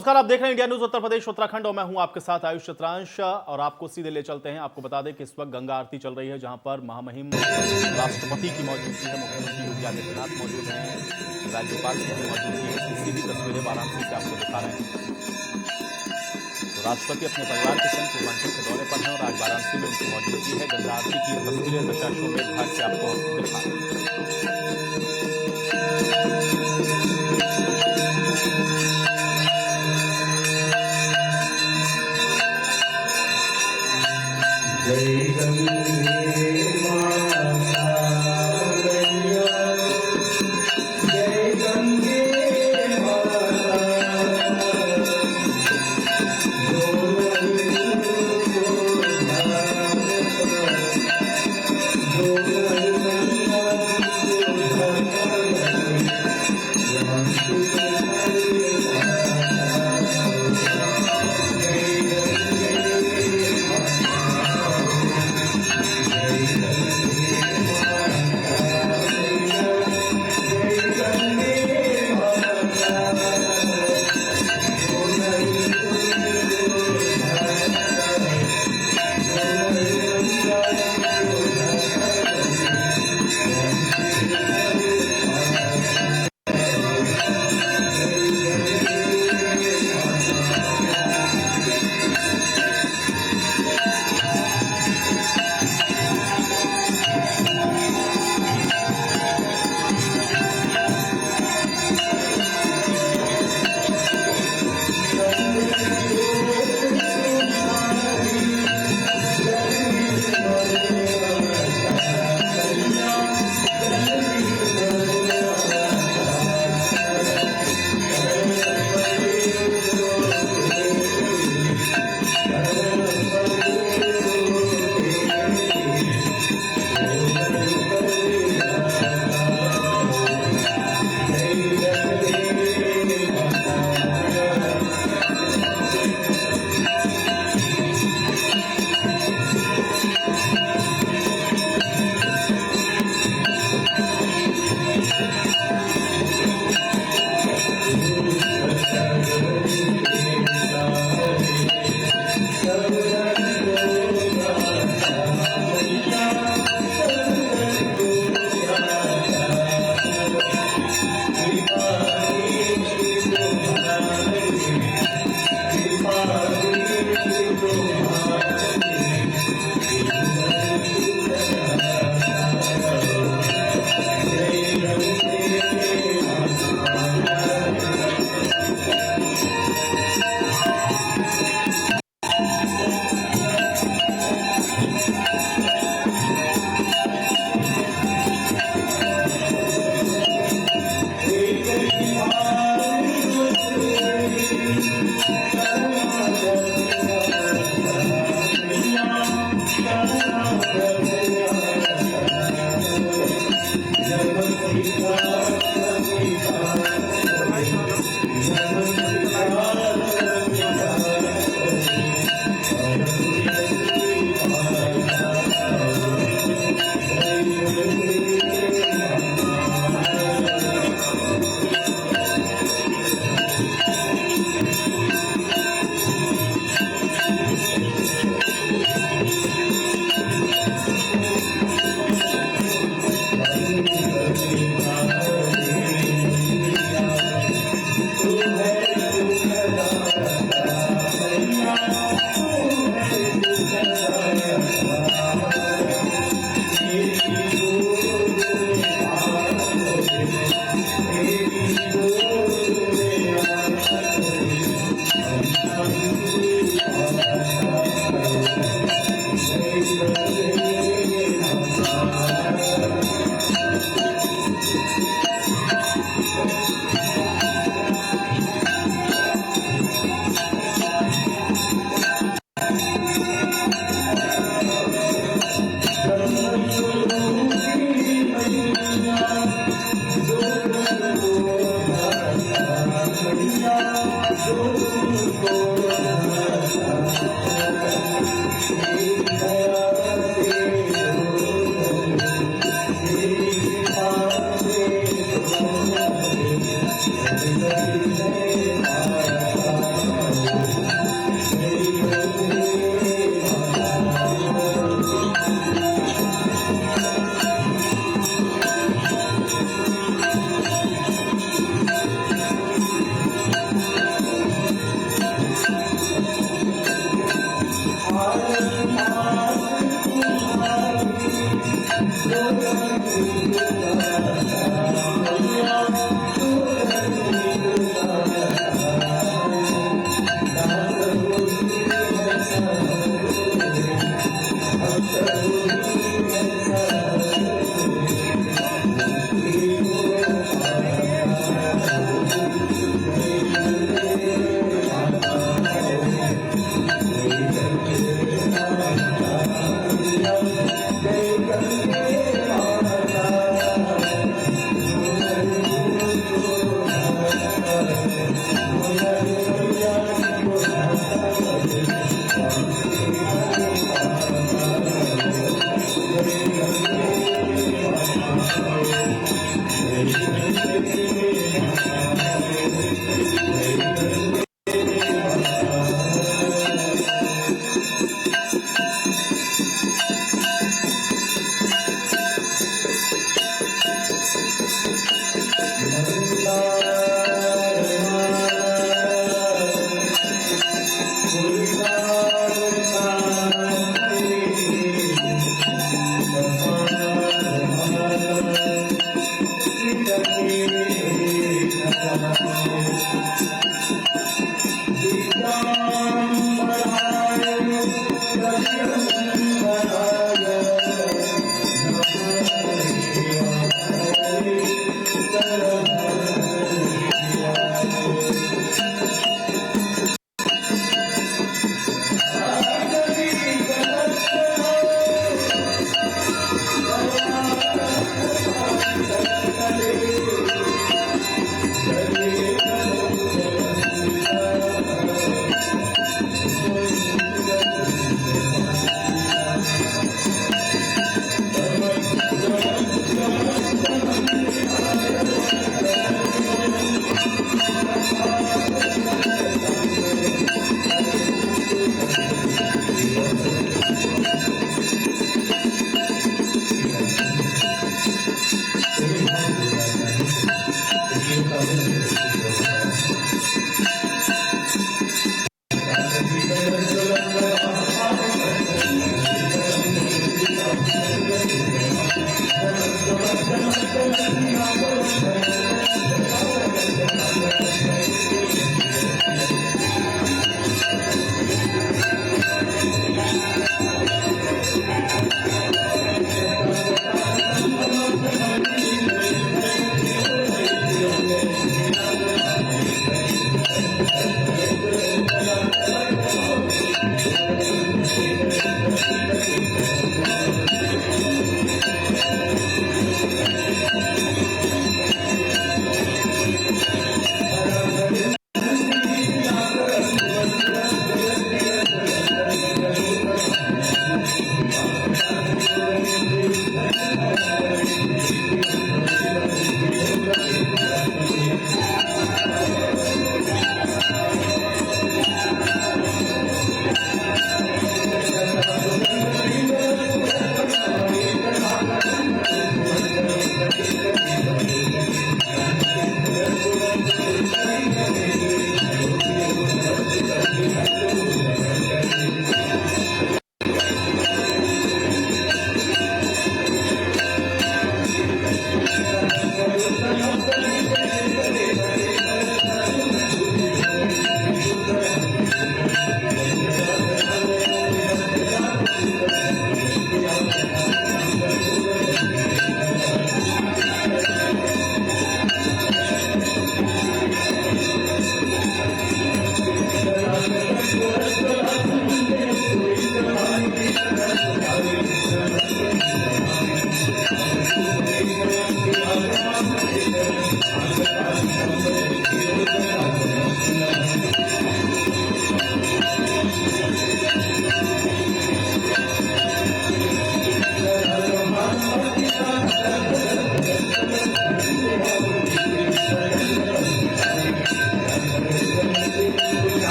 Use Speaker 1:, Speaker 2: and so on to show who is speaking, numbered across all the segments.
Speaker 1: नमस्कार, आप देख रहे हैं इंडिया न्यूज उत्तर प्रदेश उत्तराखंड और मैं हूं आपके साथ आयुष चित्रांश। और आपको सीधे ले चलते हैं। आपको बता दें कि इस वक्त गंगा आरती चल रही है, जहां पर महामहिम राष्ट्रपति की मौजूदगी है, मुख्यमंत्री योगी आदित्यनाथ मौजूद हैं, राज्यपाल की भी मौजूदगी है। इसकी सीधी तस्वीरें वाराणसी से आपको दिखा रहे हैं। तो राष्ट्रपति अपने परिवार के संग पूर्वांचल के दौरे पर हैं और आज वाराणसी में उनकी मौजूदगी है। गंगा आरती की तस्वीरें दशाश्वमेध घाट से आपको दिखा रहे हैं।
Speaker 2: जय गंगे माता मैया, जय गंगे माता,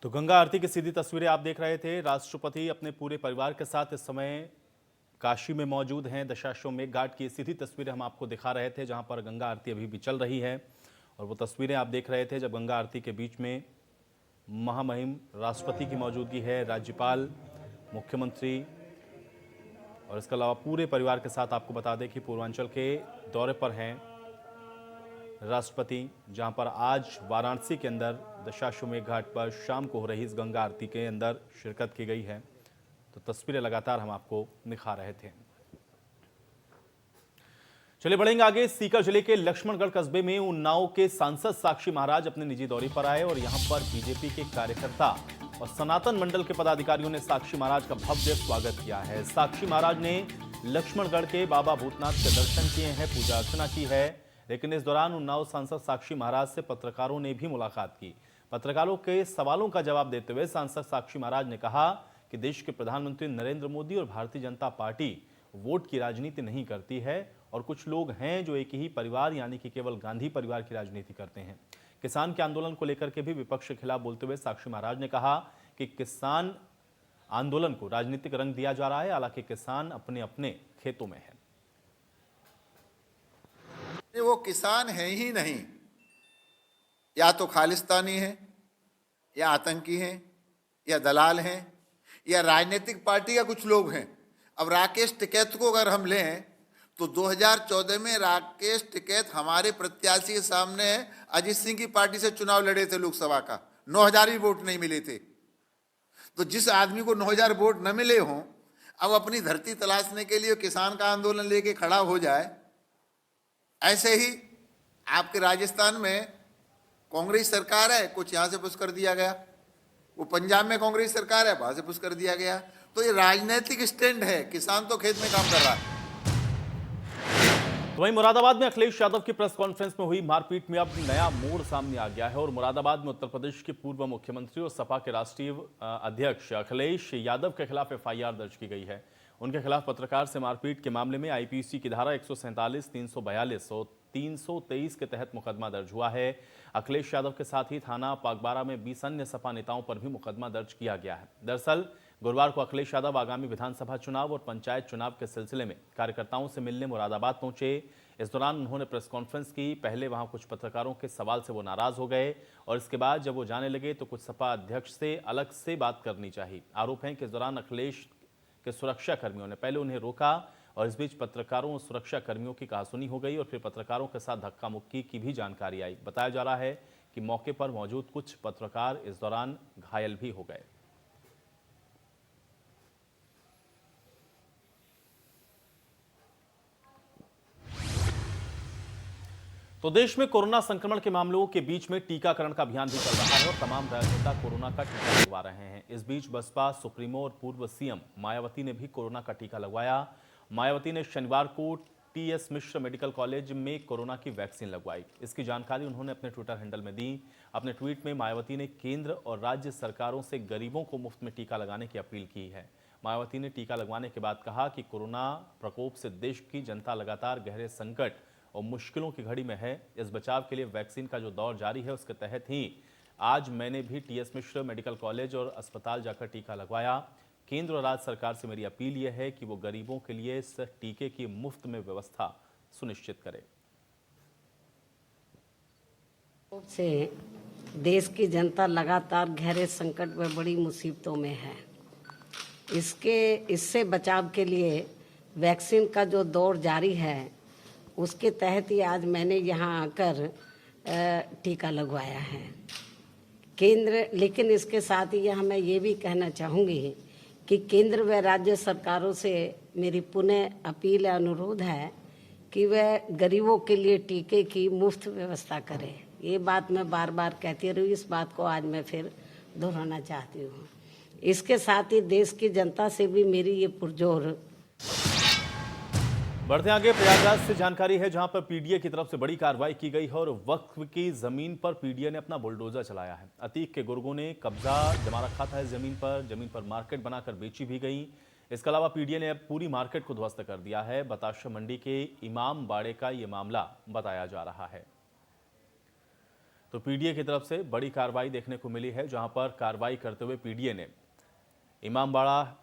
Speaker 1: तो गंगा आरती की सीधी तस्वीरें आप देख रहे थे। राष्ट्रपति अपने पूरे परिवार के साथ इस समय काशी में मौजूद हैं। दशाश्वमेध घाट की सीधी तस्वीरें हम आपको दिखा रहे थे, जहां पर गंगा आरती अभी भी चल रही है। और वो तस्वीरें आप देख रहे थे जब गंगा आरती के बीच में महामहिम राष्ट्रपति की मौजूदगी है, राज्यपाल, मुख्यमंत्री और इसके अलावा पूरे परिवार के साथ। आपको बता दें कि पूर्वांचल के दौरे पर हैं राष्ट्रपति, जहां पर आज वाराणसी के अंदर दशाश्वमेध घाट पर शाम को हो रही इस गंगा आरती के अंदर शिरकत की गई है। तो तस्वीरें लगातार हम आपको दिखा रहे थे। चलिए बढ़ेंगे आगे। सीकर जिले के लक्ष्मणगढ़ कस्बे में उन्नाव के सांसद साक्षी महाराज अपने निजी दौरे पर आए और यहां पर बीजेपी के कार्यकर्ता और सनातन मंडल के पदाधिकारियों ने साक्षी महाराज का भव्य स्वागत किया है। साक्षी महाराज ने लक्ष्मणगढ़ के बाबा भूतनाथ के दर्शन किए हैं, पूजा अर्चना की है। लेकिन इस दौरान उन्नाव सांसद साक्षी महाराज से पत्रकारों ने भी मुलाकात की। पत्रकारों के सवालों का जवाब देते हुए सांसद साक्षी महाराज ने कहा कि देश के प्रधानमंत्री नरेंद्र मोदी और भारतीय जनता पार्टी वोट की राजनीति नहीं करती है और कुछ लोग हैं जो एक ही परिवार यानी कि केवल गांधी परिवार की राजनीति करते हैं। किसान के आंदोलन को लेकर के भी विपक्ष के खिलाफ बोलते हुए साक्षी महाराज ने कहा कि किसान आंदोलन को राजनीतिक रंग दिया जा रहा है, हालांकि किसान अपने अपने खेतों में है।
Speaker 3: वो किसान है ही नहीं, या तो खालिस्तानी है, या आतंकी हैं, या दलाल हैं, या राजनीतिक पार्टी का कुछ लोग हैं। अब राकेश टिकैत को अगर हम लें तो 2014 में राकेश टिकैत हमारे प्रत्याशी के सामने अजीत सिंह की पार्टी से चुनाव लड़े थे लोकसभा का, 9000 ही वोट नहीं मिले थे। तो जिस आदमी को 9000 वोट न मिले हों, अब अपनी धरती तलाशने के लिए किसान का आंदोलन लेके खड़ा हो जाए। ऐसे ही आपके राजस्थान में कांग्रेस सरकार है, कुछ यहाँ से पुश कर दिया गया। वो पंजाब में कांग्रेस सरकार है, वहां से पुश कर दिया गया। तो ये राजनीतिक स्टैंड है, किसान तो खेत में काम कर रहा है।
Speaker 1: तो वहीं मुरादाबाद में अखिलेश यादव की प्रेस कॉन्फ्रेंस में हुई मारपीट में अब नया मोड़ सामने आ गया है और मुरादाबाद में उत्तर प्रदेश के पूर्व मुख्यमंत्री और सपा के राष्ट्रीय अध्यक्ष अखिलेश यादव के खिलाफ एफआईआर दर्ज की गई है। उनके खिलाफ पत्रकार से मारपीट के मामले में आईपीसी की धारा 147, 342 और 323 के तहत मुकदमा दर्ज हुआ है। अखिलेश यादव के साथ ही थाना पागबारा में 20 अन्य सपा नेताओं पर भी मुकदमा दर्ज किया गया है। दरअसल गुरुवार को अखिलेश यादव आगामी विधानसभा चुनाव और पंचायत चुनाव के सिलसिले में कार्यकर्ताओं से मिलने मुरादाबाद पहुंचे। इस दौरान उन्होंने प्रेस कॉन्फ्रेंस की। पहले वहां कुछ पत्रकारों के सवाल से वो नाराज हो गए और इसके बाद जब वो जाने लगे तो कुछ सपा अध्यक्ष से अलग से बात करनी चाहिए। आरोप है कि इस दौरान अखिलेश के सुरक्षा कर्मियों ने पहले उन्हें रोका और इस बीच पत्रकारों और सुरक्षा कर्मियों की कहासुनी हो गई और फिर पत्रकारों के साथ धक्का मुक्की की भी जानकारी आई। बताया जा रहा है कि मौके पर मौजूद कुछ पत्रकार इस दौरान घायल भी हो गए। तो देश में कोरोना संक्रमण के मामलों के बीच में टीकाकरण का अभियान भी चल रहा है और तमाम राजनेता कोरोना का टीका लगवा रहे हैं। इस बीच बसपा सुप्रीमो और पूर्व सीएम मायावती ने भी कोरोना का टीका लगवाया। मायावती ने शनिवार को टीएस मिश्र मेडिकल कॉलेज में कोरोना की वैक्सीन लगवाई। इसकी जानकारी उन्होंने अपने ट्विटर हैंडल में दी। अपने ट्वीट में मायावती ने केंद्र और राज्य सरकारों से गरीबों को मुफ्त में टीका लगाने की अपील की है। मायावती ने टीका लगवाने के बाद कहा कि कोरोना प्रकोप से देश की जनता लगातार गहरे संकट और मुश्किलों की घड़ी में है। इस बचाव के लिए वैक्सीन का जो दौर जारी है उसके तहत ही आज मैंने भी टीएस मिश्र मेडिकल कॉलेज और अस्पताल जाकर टीका लगवाया। केंद्र और राज्य सरकार से मेरी अपील यह है कि वो गरीबों के लिए इस टीके की मुफ्त में व्यवस्था सुनिश्चित करे।
Speaker 4: से देश की जनता लगातार गहरे संकट व बड़ी मुसीबतों में है। इससे बचाव के लिए वैक्सीन का जो दौर जारी है उसके तहत ही आज मैंने यहाँ आकर टीका लगवाया है। लेकिन इसके साथ ही यहाँ मैं ये भी कहना चाहूँगी कि केंद्र व राज्य सरकारों से मेरी पुनः अपील या अनुरोध है कि वह गरीबों के लिए टीके की मुफ्त व्यवस्था करें। ये बात मैं बार बार कहती रही, इस बात को आज मैं फिर दोहराना चाहती हूँ। इसके साथ ही देश की जनता से भी मेरी ये पुरजोर।
Speaker 1: बढ़ते आगे, प्रयागराज से जानकारी है जहां पर पीडीए की तरफ से बड़ी कार्रवाई की गई है और वक्फ की जमीन पर पीडीए ने अपना बुलडोजर चलाया है। अतीक के गुर्गों ने कब्जा जमा रखा था इस जमीन पर मार्केट बनाकर बेची भी गई। इसके अलावा पीडीए ने अब पूरी मार्केट को ध्वस्त कर दिया है। बताशा मंडी के इमाम बाड़े का ये मामला बताया जा रहा है। तो पीडीए की तरफ से बड़ी कार्रवाई देखने को मिली है, जहां पर कार्रवाई करते हुए पीडीए ने इमामबाड़ा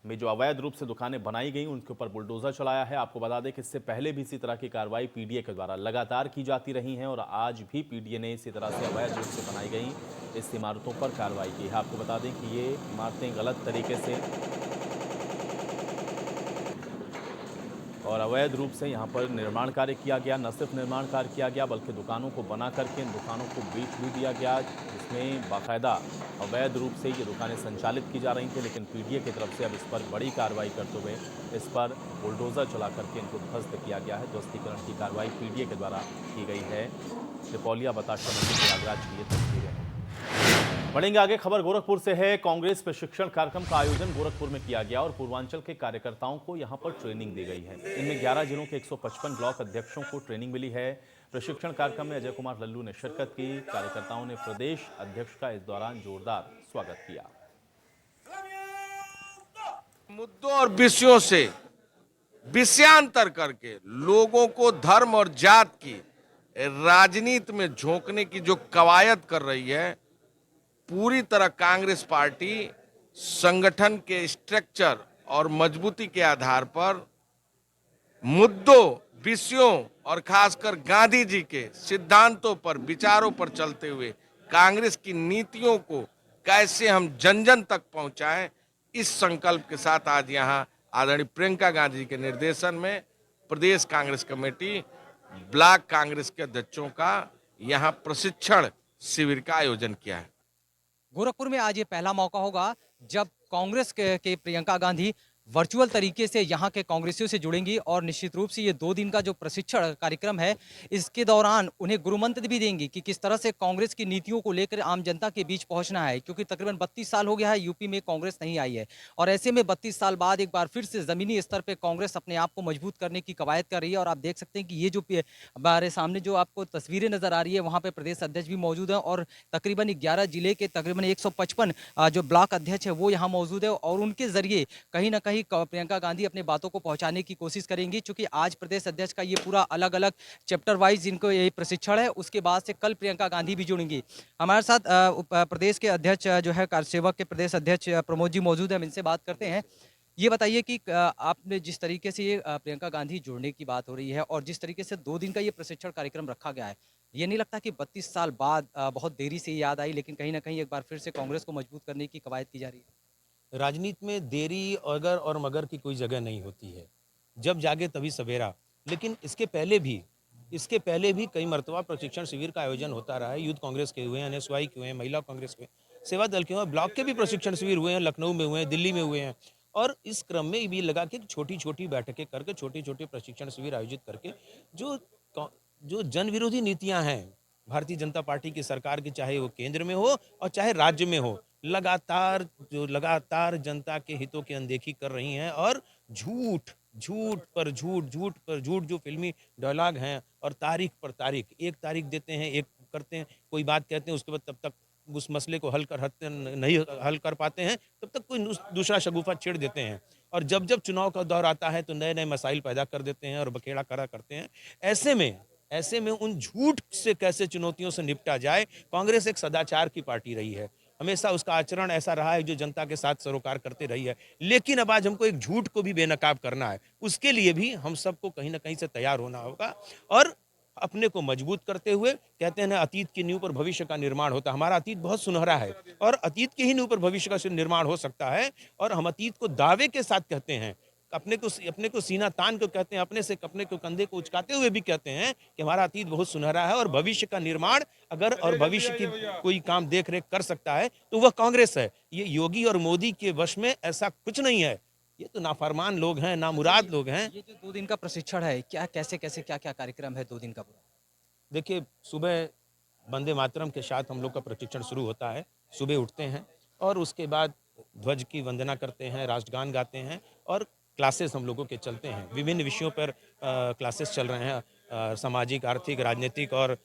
Speaker 1: में जो अवैध रूप से दुकानें बनाई गई उनके ऊपर बुलडोजर चलाया है। आपको बता दें कि इससे पहले भी इसी तरह की कार्रवाई पीडीए के द्वारा लगातार की जाती रही हैं और आज भी पीडीए ने इसी तरह से अवैध रूप से बनाई गई इस इमारतों पर कार्रवाई की है। आपको बता दें कि ये इमारतें गलत तरीके से और अवैध रूप से यहाँ पर निर्माण कार्य किया गया। न सिर्फ निर्माण कार्य किया गया बल्कि दुकानों को बना करके इन दुकानों को बेच भी दिया गया, जिसमें बाकायदा अवैध रूप से ये दुकानें संचालित की जा रही थी। लेकिन पीडीए की तरफ से अब इस पर बड़ी कार्रवाई करते हुए इस पर बुलडोजर चला करके इनको ध्वस्त किया गया है। ध्वस्तीकरण की कार्रवाई पीडीए के द्वारा की गई है। त्रिपोलिया बताशा मंडी प्रयागराज की ये तस्वीरें हैं। बढ़ेंगे आगे, खबर गोरखपुर से है। कांग्रेस प्रशिक्षण कार्यक्रम का आयोजन गोरखपुर में किया गया और पूर्वांचल के कार्यकर्ताओं को यहां पर ट्रेनिंग दी गई है। इनमें 11 जिलों के 155 ब्लॉक अध्यक्षों को ट्रेनिंग मिली है। प्रशिक्षण कार्यक्रम में अजय कुमार लल्लू ने शिरकत की। कार्यकर्ताओं ने प्रदेश अध्यक्ष का इस दौरान जोरदार स्वागत किया।
Speaker 5: मुद्दों और विषयों से विषयांतर करके लोगों को धर्म और जात की राजनीति में झोंकने की जो कवायद कर रही है, पूरी तरह कांग्रेस पार्टी संगठन के स्ट्रक्चर और मजबूती के आधार पर मुद्दों, विषयों और खासकर गांधी जी के सिद्धांतों पर, विचारों पर चलते हुए कांग्रेस की नीतियों को कैसे हम जन जन तक पहुंचाएं, इस संकल्प के साथ आज यहां आदरणीय प्रियंका गांधी जी के निर्देशन में प्रदेश कांग्रेस कमेटी ब्लॉक कांग्रेस के अध्यक्षों का यहां प्रशिक्षण शिविर का आयोजन किया है।
Speaker 6: गोरखपुर में आज ये पहला मौका होगा जब कांग्रेस के प्रियंका गांधी वर्चुअल तरीके से यहाँ के कांग्रेसियों से जुड़ेंगी और निश्चित रूप से ये 2 दिन का जो प्रशिक्षण कार्यक्रम है, इसके दौरान उन्हें गुरुमंत्र भी देंगी कि किस तरह से कांग्रेस की नीतियों को लेकर आम जनता के बीच पहुंचना है। क्योंकि तकरीबन 32 साल हो गया है यूपी में कांग्रेस नहीं आई है और ऐसे में 32 साल बाद एक बार फिर से जमीनी स्तर पर कांग्रेस अपने आप को मजबूत करने की कवायद कर रही है। और आप देख सकते हैं कि ये जो हमारे सामने जो आपको तस्वीरें नजर आ रही है, वहाँ पर प्रदेश अध्यक्ष भी मौजूद है और तकरीबन 11 जिले के तकरीबन 155 जो ब्लॉक अध्यक्ष है वो यहाँ मौजूद है और उनके जरिए कहीं ना कहीं प्रियंका गांधी अपनी बातों को पहुंचाने की कोशिश करेंगी। क्योंकि आज प्रदेश अध्यक्ष का ये पूरा अलग अलग चैप्टर वाइज इनको ये प्रशिक्षण है, उसके बाद से कल प्रियंका गांधी भी जुड़ेंगी। हमारे साथ प्रदेश के अध्यक्ष जो है कार्यसेवक के प्रदेश अध्यक्ष प्रमोद जी मौजूद है, हम इनसे बात करते हैं। ये बताइए कि आपने जिस तरीके से ये प्रियंका गांधी जुड़ने की बात हो रही है और जिस तरीके से 2 दिन का ये प्रशिक्षण कार्यक्रम रखा गया है, ये नहीं लगता कि 32 साल बाद बहुत देरी से याद आई, लेकिन कहीं ना कहीं एक बार फिर से कांग्रेस को मजबूत करने की कवायद की जा रही है?
Speaker 7: राजनीति में देरी अगर और मगर की कोई जगह नहीं होती है, जब जागे तभी सवेरा। लेकिन इसके पहले भी कई मरतबा प्रशिक्षण शिविर का आयोजन होता रहा है। यूथ कांग्रेस के हुए हैं, NSY के हुए हैं, महिला कांग्रेस के, सेवा दल के हुए, ब्लॉक के भी प्रशिक्षण शिविर हुए हैं, लखनऊ में हुए हैं, दिल्ली में हुए हैं। और इस क्रम में भी लगा के छोटी छोटी बैठकें करके, छोटे छोटे प्रशिक्षण शिविर आयोजित करके जो जन विरोधी नीतियां हैं भारतीय जनता पार्टी की सरकार की, चाहे वो केंद्र में हो और चाहे राज्य में हो, लगातार जनता के हितों की अनदेखी कर रही हैं और झूठ पर झूठ जो फिल्मी डायलॉग हैं और तारीख पर तारीख, एक तारीख देते हैं, एक करते हैं, कोई बात कहते हैं, उसके बाद तब तक उस मसले को नहीं हल कर पाते हैं, तब तक कोई दूसरा शगुफा छेड़ देते हैं। और जब चुनाव का दौर आता है तो नए नए मसाइल पैदा कर देते हैं और बखेड़ा खड़ा करते हैं। ऐसे में उन झूठ से कैसे चुनौतियों से निपटा जाए। कांग्रेस एक सदाचार की पार्टी रही है, हमेशा उसका आचरण ऐसा रहा है जो जनता के साथ सरोकार करते रही है। लेकिन अब आज हमको एक झूठ को भी बेनकाब करना है, उसके लिए भी हम सबको कहीं ना कहीं से तैयार होना होगा और अपने को मजबूत करते हुए, कहते हैं ना, अतीत की नींव पर भविष्य का निर्माण होता है। हमारा अतीत बहुत सुनहरा है और अतीत के ही नींव पर भविष्य का निर्माण हो सकता है। और हम अतीत को दावे के साथ कहते हैं, अपने को सीना तान को कहते हैं, अपने को कंधे को उचकाते हुए भी कहते हैं कि हमारा अतीत बहुत सुनहरा है और भविष्य का निर्माण अगर और भविष्य की कोई काम देख रेख कर सकता है तो वह कांग्रेस है। ये योगी और मोदी के वश में ऐसा कुछ नहीं है। ये तो नाफरमान लोग हैं, नामुराद लोग हैं।
Speaker 6: ये जो 2 दिन का प्रशिक्षण है, क्या कैसे क्या कार्यक्रम है 2 दिन का पूरा?
Speaker 7: देखिए, सुबह वंदे मातरम के साथ हम लोग का प्रशिक्षण शुरू होता है। सुबह उठते हैं और उसके बाद ध्वज की वंदना करते हैं, राष्ट्रगान गाते हैं और क्लासेस हम लोगों के चलते हैं। विभिन्न विषयों पर क्लासेस चल रहे हैं, सामाजिक, आर्थिक, राजनीतिक और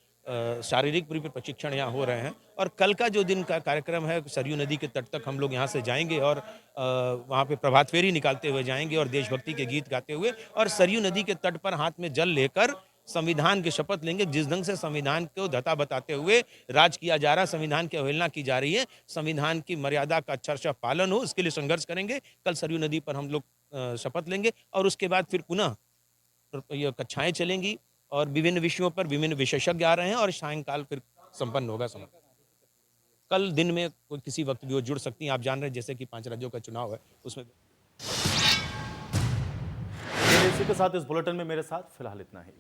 Speaker 7: शारीरिक प्रशिक्षण यहाँ हो रहे हैं। और कल का जो दिन का कार्यक्रम है, सरयू नदी के तट तक हम लोग यहाँ से जाएंगे और वहाँ पे प्रभात फेरी निकालते हुए जाएंगे और देशभक्ति के गीत गाते हुए और सरयू नदी के तट पर हाथ में जल लेकर संविधान की शपथ लेंगे। जिस ढंग से संविधान को धता बताते हुए राज किया जा रहा है, संविधान की अवहेलना की जा रही है, संविधान की मर्यादा का अच्छा पालन हो, इसके लिए संघर्ष करेंगे। कल सरयू नदी पर हम लोग शपथ लेंगे और उसके बाद फिर पुनः ये कक्षाएं चलेंगी और विभिन्न विषयों पर विभिन्न विशेषज्ञ आ रहे हैं और सायंकाल फिर संपन्न होगा समारोह। कल दिन में कोई किसी वक्त भी वो जुड़ सकती हैं। आप जान रहे हैं जैसे कि 5 राज्यों का चुनाव है, उसमें
Speaker 1: इसी के साथ इस बुलेटिन में मेरे साथ फिलहाल इतना ही।